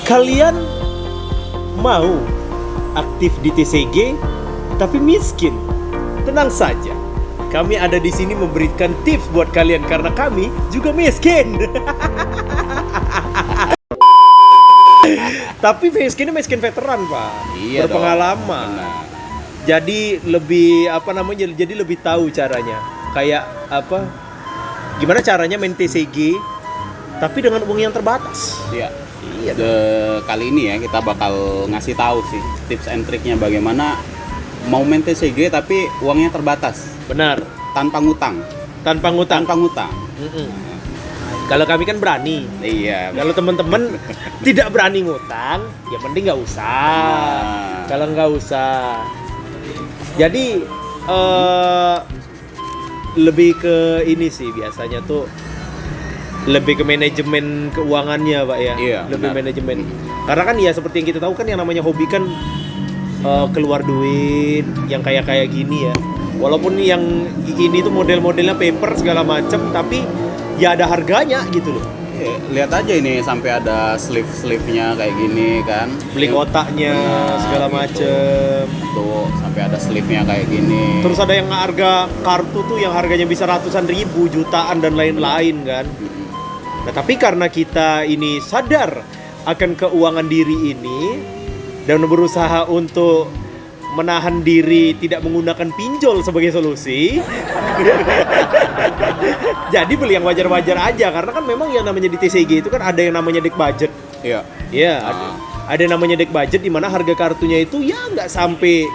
Kalian mau aktif di TCG tapi miskin? Tenang saja, kami ada di sini memberikan tips buat kalian karena kami juga miskin. Tapi miskin veteran, Pak. Iya, berpengalaman. Jadi lebih jadi lebih tahu caranya. Kayak gimana caranya main TCG tapi dengan uang yang terbatas. Iya. Iya. Kali ini ya kita bakal ngasih tahu sih tips and triknya bagaimana mau main TCG tapi uangnya terbatas. Benar. Tanpa ngutang. Tanpa ngutang. Kalau kami kan berani. Iya. Kalau teman-teman tidak berani ngutang, ya mending nggak usah. Kalau nggak usah. Jadi lebih ke ini sih biasanya tuh lebih ke manajemen keuangannya, Pak ya. Iya, lebih benar. manajemen. Karena kan ya seperti yang kita tahu kan yang namanya hobi kan keluar duit yang kayak gini ya. Walaupun yang ini tuh model-modelnya paper segala macam, tapi ya ada harganya gitu loh. Lihat aja ini sampai ada sleeve-nya kayak gini kan. Beli kotaknya segala gitu. macem. Tuh sampai ada sleeve-nya kayak gini. Terus ada yang harga kartu tuh yang harganya bisa ratusan ribu, jutaan dan lain-lain kan. Nah tapi karena kita ini sadar akan keuangan diri ini dan berusaha untuk menahan diri tidak menggunakan pinjol sebagai solusi. Jadi beli yang wajar-wajar aja karena kan memang yang namanya di TCG itu kan ada yang namanya deck budget. Iya. Iya, ada yang namanya deck budget di mana harga kartunya itu ya nggak sampai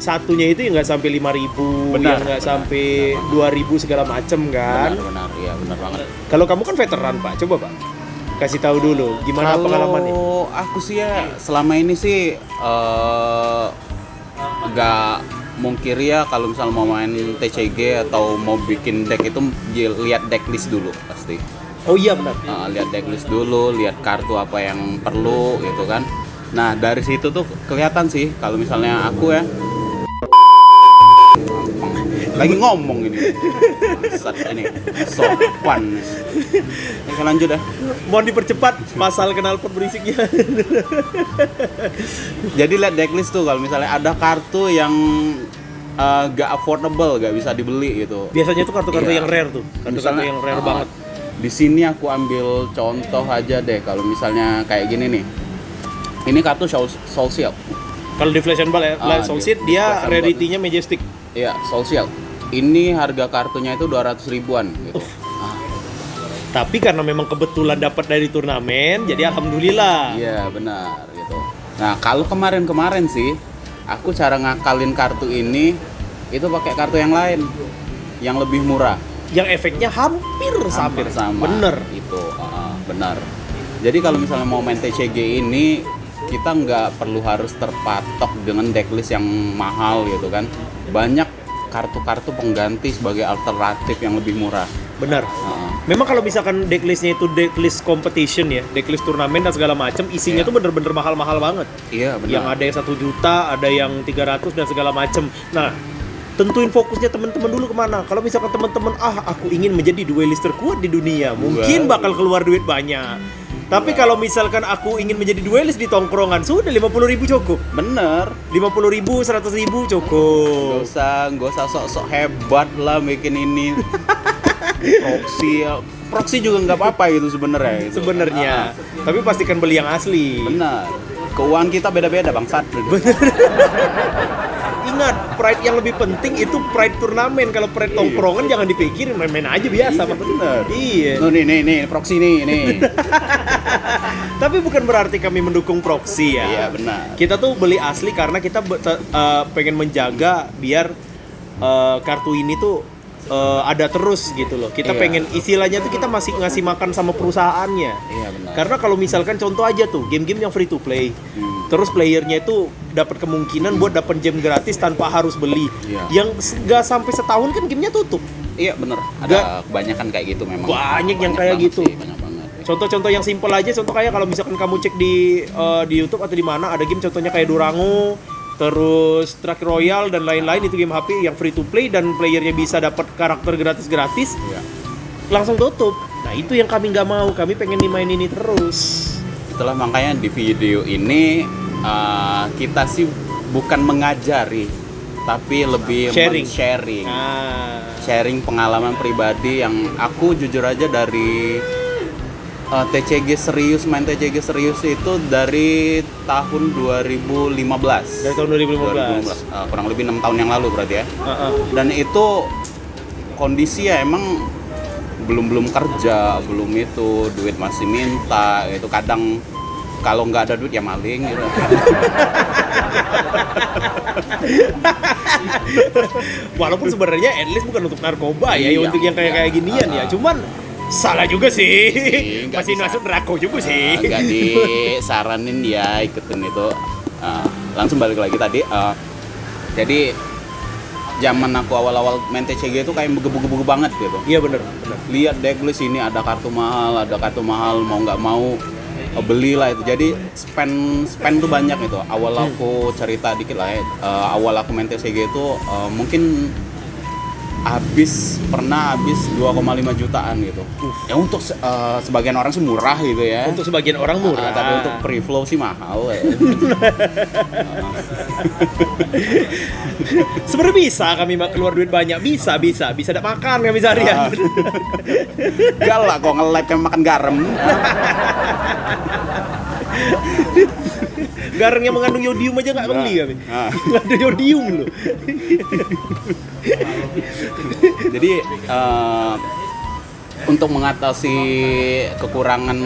satunya itu ya nggak sampai 5.000, ya nggak sampai 2.000 segala macem kan. Benar, iya benar banget. Kalau kamu kan veteran, Pak, coba Pak kasih tahu dulu gimana pengalamannya. Kalau aku sih ya selama ini sih nggak mungkiri ya kalau misalnya mau main TCG atau mau bikin deck itu lihat decklist dulu pasti. Oh iya benar. Lihat decklist dulu, lihat kartu apa yang perlu gitu kan. Nah dari situ tuh kelihatan sih kalau misalnya aku ya lagi ngomong ini. Saat ini sopan. Oke lanjut ya. Mohon dipercepat pasal knalpot berisiknya. Jadi lihat decklist tuh kalau misalnya ada kartu yang gak affordable, gak bisa dibeli gitu. Biasanya tuh kartu-kartu Iya. yang rare tuh. Kartu-kartu Misalnya, yang rare banget. Di sini aku ambil contoh aja deh kalau misalnya kayak gini nih. Ini kartu Soul Shield. Kalau di Flash and Ball Soul Seed di dia Flash and Ball. rarity-nya Majestic. Iya, Soul Shield. Ini harga kartunya itu 200 ribuan gitu. Tapi karena memang kebetulan dapat dari turnamen, jadi alhamdulillah. Iya, benar gitu. Nah, kalau kemarin sih aku cara ngakalin kartu ini itu pakai kartu yang lain yang lebih murah. Yang efeknya hampir sama. Bener. Itu, benar. Jadi kalau misalnya mau main TCG ini kita nggak perlu harus terpatok dengan decklist yang mahal gitu kan. Banyak kartu-kartu pengganti sebagai alternatif yang lebih murah. Benar. Memang kalau misalkan decklistnya itu decklist competition ya, decklist turnamen dan segala macam, isinya tuh bener-bener mahal-mahal banget. Iya benar. Yang ada yang 1 juta, ada yang 300 dan segala macam. Nah, tentuin fokusnya teman-teman dulu kemana. Kalau misalkan teman-teman, aku ingin menjadi duelist terkuat di dunia, mungkin bakal keluar duit banyak. Tapi kalau misalkan aku ingin menjadi duelist di tongkrongan, sudah 50.000 cukup. Bener. 50.000, 100.000 cukup. Nggak usah sok-sok hebat lah bikin ini. Proxy juga nggak apa-apa gitu sebenarnya. Sebenarnya. Tapi pastikan beli yang asli. Benar. Keuangan kita beda-beda bangsat. Ingat, pride yang lebih penting itu pride turnamen. Kalau pride tongkrongan jangan dipikirin, main-main aja biasa. Iya, bener. Iya. Tuh nih, proxy nih. Tapi bukan berarti kami mendukung proxy ya. Iya, benar. Kita tuh beli asli karena kita pengen menjaga biar kartu ini tuh ada terus gitu loh. Kita pengen istilahnya tuh kita masih ngasih makan sama perusahaannya. Iya, benar. Karena kalau misalkan contoh aja tuh game-game yang free to play. Terus playernya itu dapat kemungkinan buat dapat gem gratis tanpa harus beli. Iya. Yang nggak sampai setahun kan gamenya tutup. Iya, benar. Ada kebanyakan kayak gitu memang. Banyak yang kayak banget gitu. Sih, banyak banget. Contoh-contoh yang simpel aja, contoh kayak kalau misalkan kamu cek di YouTube atau di mana ada game contohnya kayak Durango, terus Track Royal dan lain-lain, itu game HP yang free to play dan playernya bisa dapat karakter gratis-gratis. Iya. Langsung tutup. Nah, itu yang kami nggak mau. Kami pengen dimain ini terus. itulah makanya di video ini kita sih bukan mengajari, tapi lebih sharing. Sharing pengalaman pribadi yang aku jujur aja dari TCG serius, main TCG serius itu dari tahun 2015. Dari tahun 2015. Kurang lebih 6 tahun yang lalu berarti ya. Dan itu kondisi ya emang belum kerja, belum itu, duit masih minta, itu kadang kalau nggak ada duit ya maling gitu. Walaupun sebenarnya at least bukan untuk narkoba ya, Iya, untuk yang kayak ginian ya. Cuman salah juga sih. Masih masuk neraka juga sih. Nggak disaranin ya ikutin itu. Langsung balik lagi tadi. Jadi zaman aku awal-awal main TCG itu kayak begebu-gebu banget gitu. Iya bener. Lihat decklist ini ada kartu mahal, mau nggak mau belilah itu. Jadi spend tuh banyak itu. Awal aku cerita dikit lah ya. Awal aku main TCG itu mungkin pernah habis 2,5 jutaan gitu. Ya untuk sebagian orang sih murah gitu ya. Untuk sebagian orang murah. Tapi untuk free flow sih mahal. Sebenarnya bisa kami keluar duit banyak, bisa dapat makan kami seharian. Enggak lah kok nge-live kan makan garam. Garam yang mengandung yodium aja nggak beli kami. Nggak ada yodium loh. Jadi untuk mengatasi kekurangan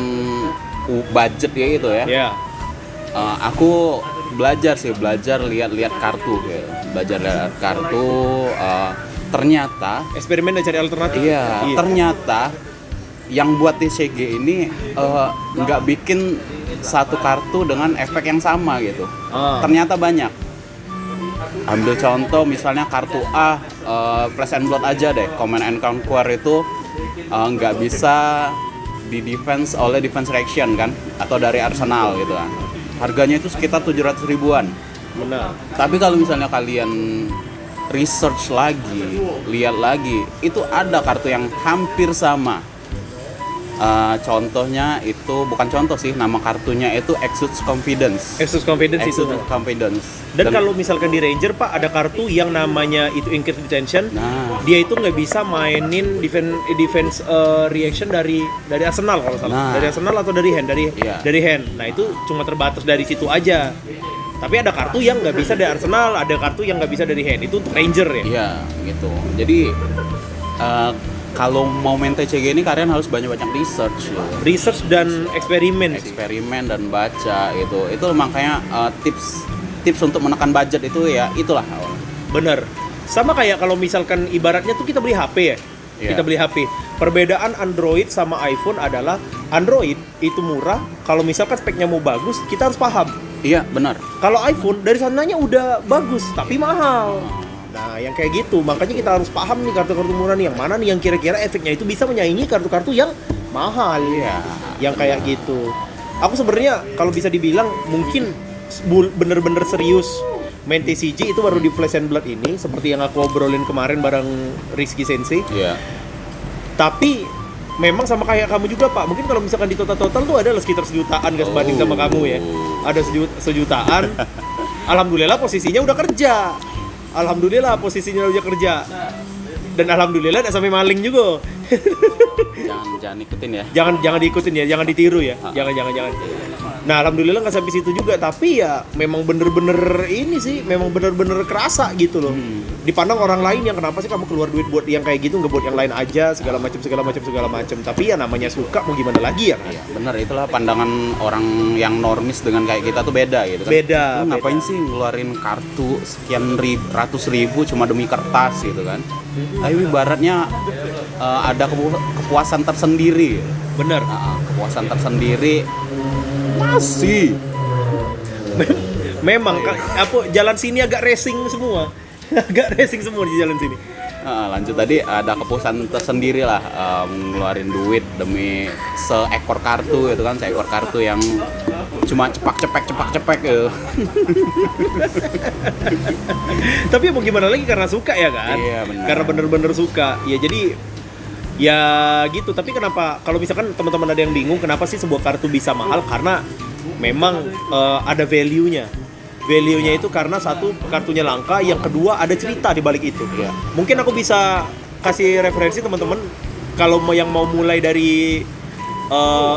budget ya itu ya. Yeah. Aku belajar lihat kartu gitu. Belajar lihat kartu, ternyata Eksperimen dan cari alternatif. iya. Ternyata yang buat TCG ini nggak bikin satu kartu dengan efek yang sama gitu. Ternyata banyak. Ambil contoh misalnya kartu A, Flash and Blood aja deh. Command and Conquer itu nggak bisa di defense oleh defense reaction kan, atau dari arsenal gitu kan. Harganya itu sekitar 700 ribuan. Benar. Tapi kalau misalnya kalian research lagi, lihat lagi, itu ada kartu yang hampir sama. Contohnya itu bukan contoh sih, nama kartunya itu Exudes Confidence. Confidence. Dan kalau misalkan di Ranger Pak ada kartu yang namanya itu Increase Detention. Nah, Dia itu nggak bisa mainin defense reaction dari arsenal kalau salah. Nah. Dari arsenal atau dari hand, Iya. dari hand. Nah itu cuma terbatas dari situ aja. Tapi ada kartu yang nggak bisa dari arsenal, ada kartu yang nggak bisa dari hand. Itu untuk Ranger ya. iya gitu. Jadi kalau mau main TCG ini kalian harus banyak-banyak research gitu. Research dan eksperimen sih. Eksperimen dan baca gitu. Itu makanya tips untuk menekan budget itu ya itulah. Bener. Sama kayak kalau misalkan ibaratnya tuh kita beli HP ya. Iya. Kita beli HP. Perbedaan Android sama iPhone adalah Android itu murah. Kalau misalkan speknya mau bagus, kita harus paham. Iya, benar. Kalau iPhone dari sananya udah bagus tapi mahal. Nah, yang kayak gitu, makanya kita harus paham nih kartu-kartu murah nih yang mana nih yang kira-kira efeknya itu bisa menyaingi kartu-kartu yang mahal. Iya. Yang kayak gitu. Aku sebenarnya kalau bisa dibilang mungkin bener-bener serius main TCG itu baru di Flash and Blood ini, seperti yang aku obrolin kemarin bareng Rizky Sensei. Iya. Tapi memang sama kayak kamu juga Pak, mungkin kalau misalkan di total tuh ada sekitar sejutaan gak sebanding sama kamu ya. Ada sejutaan. Alhamdulillah posisinya udah kerja. Dan alhamdulillah tidak sampai maling juga. Jangan ikutin ya. Jangan diikutin ya, jangan ditiru ya. Jangan. Nah, alhamdulillah nggak sampai situ juga, tapi ya memang bener-bener ini sih, memang bener-bener kerasa gitu loh. Dipandang orang lain yang kenapa sih kamu keluar duit buat yang kayak gitu, nggak buat yang lain aja, segala macam. Tapi ya namanya suka, mau gimana lagi ya kan? Iya, benar, itulah pandangan orang yang normis dengan kayak kita tuh beda gitu kan. Beda. Lu ngapain sih ngeluarin kartu sekian ratus ribu cuma demi kertas gitu kan? Tapi ibaratnya ada kepuasan tersendiri. Bener. Kepuasan tersendiri masih. Memang jalan sini agak racing semua. Di jalan sini. Lanjut tadi ada kepuasan tersendiri lah, ngeluarin duit demi seekor kartu gitu kan, seekor kartu yang cuma cepak gitu. Tapi mau gimana lagi, karena suka ya kan? Iya, benar. Karena bener-bener suka. Ya jadi ya gitu. Tapi kenapa kalau misalkan teman-teman ada yang bingung kenapa sih sebuah kartu bisa mahal? Karena memang ada value-nya. Value-nya itu karena satu, kartunya langka, yang kedua ada cerita di balik itu. Iya. Mungkin aku bisa kasih referensi teman-teman kalau yang mau mulai dari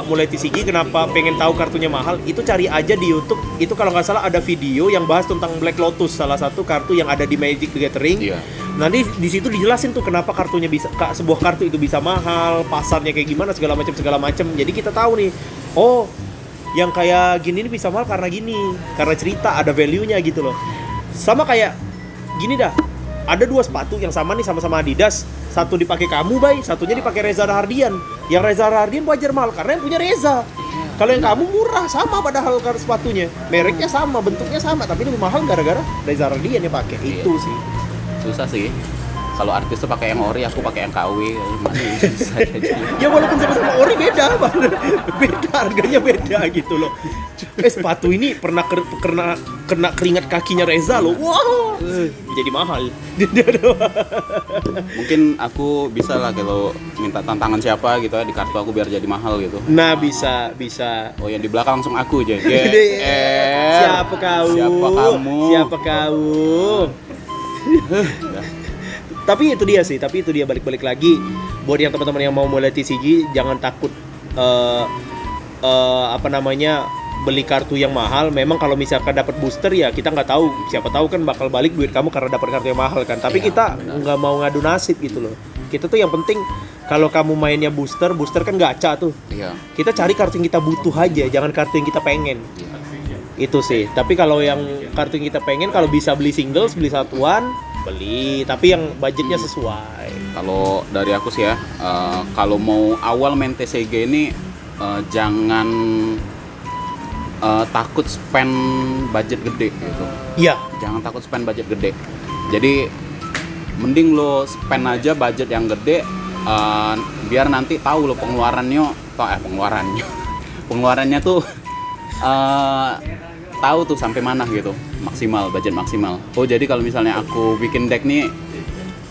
mulai TCG, kenapa pengen tahu kartunya mahal, itu cari aja di YouTube. Itu kalau nggak salah ada video yang bahas tentang Black Lotus, salah satu kartu yang ada di Magic the Gathering. Iya. Nanti di situ dijelasin tuh kenapa kartunya bisa, sebuah kartu itu bisa mahal, pasarnya kayak gimana, segala macam. Jadi kita tahu nih, oh yang kayak gini nih bisa mahal karena gini, karena cerita, ada value-nya gitu loh. Sama kayak gini dah, ada dua sepatu yang sama nih, sama-sama Adidas, satu dipakai kamu Bay, satunya dipakai Reza Rahardian. Yang Reza Rahardian wajar mahal karena yang punya Reza. Kalau yang kamu murah, sama padahal sepatunya, mereknya sama, bentuknya sama, tapi lebih mahal gara-gara Reza Rahardian yang pakai. Itu sih Susah sih. Kalau artis tuh pakai yang ori, aku pakai yang KW, masih susah aja. ya walaupun sama-sama ori beda harganya beda gitu loh. Sepatu ini pernah kena keringat kakinya Reza loh. Wow, jadi mahal. Mungkin aku bisa lah kalau minta tantangan siapa gitu ya di kartu aku biar jadi mahal gitu. Nah, bisa. Oh, yang di belakang langsung aku aja. Siapa kau? Siapa kamu? Tapi itu dia balik lagi buat yang teman-teman yang mau mulai TCG, jangan takut beli kartu yang mahal. Memang kalau misalkan dapat booster ya kita nggak tahu, siapa tahu kan bakal balik duit kamu karena dapat kartu yang mahal kan. Tapi kita nggak mau ngadu nasib gitu loh. Kita tuh yang penting kalau kamu mainnya booster kan gacha tuh. Iya. Kita cari kartu yang kita butuh aja, jangan kartu yang kita pengen. Itu sih. Tapi kalau yang kartu yang kita pengen, kalau bisa beli singles, beli satuan, beli. Tapi yang budgetnya sesuai. Kalau dari aku sih ya, kalau mau awal main TCG ini jangan takut spend budget gede gitu. Iya. Jangan takut spend budget gede. Jadi mending lo spend aja budget yang gede, biar nanti tahu lo pengeluarannya tuh tahu tuh sampai mana gitu, budget maksimal. Oh jadi kalau misalnya aku bikin deck nih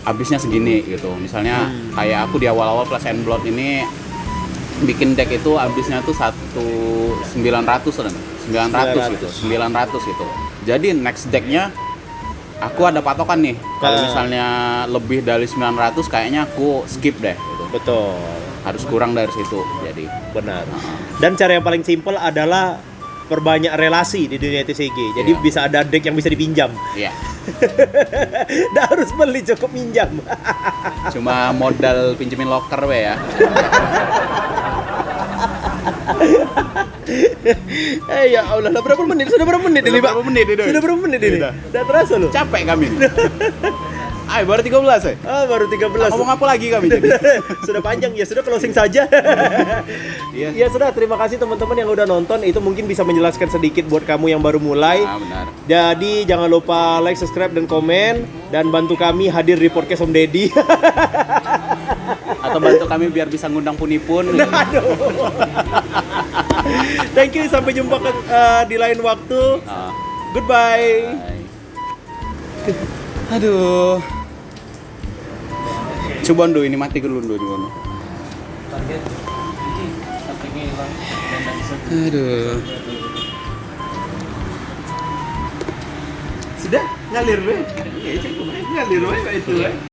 habisnya segini gitu. Misalnya kayak aku di awal-awal Flash and Blood ini bikin deck itu habisnya tuh 900 gitu. Jadi next decknya aku ada patokan nih. Kalau misalnya lebih dari 900 kayaknya aku skip deh gitu. Betul. Harus kurang dari situ. Jadi benar. Dan cara yang paling simpel adalah perbanyak relasi di dunia TCG. Jadi bisa ada deck yang bisa dipinjam. Iya. Nggak harus beli, cukup minjam. Cuma modal pinjemin locker we ya. Ya Allah, berapa menit? Sudah berapa menit ini, Pak? Sudah berapa menit ini? Udah terasa loh. Capek kami. Ayo baru 13 ya? Baru 13. Ngomong apa lagi kami jadi? Sudah panjang ya, sudah closing saja. Iya. Ya sudah, terima kasih teman-teman yang udah nonton. Itu mungkin bisa menjelaskan sedikit buat kamu yang baru mulai. Benar. Jadi jangan lupa like, subscribe, dan komen. Dan bantu kami hadir di podcast Om Deddy. Atau bantu kami biar bisa ngundang Punipun. Aduh. Thank you, sampai jumpa di lain waktu. Goodbye. Bye. Aduh. Coba Ndo, ini mati dulu Ndo di mana. Aduh. Sudah ngalir, Be. Ngalir, Be, itu.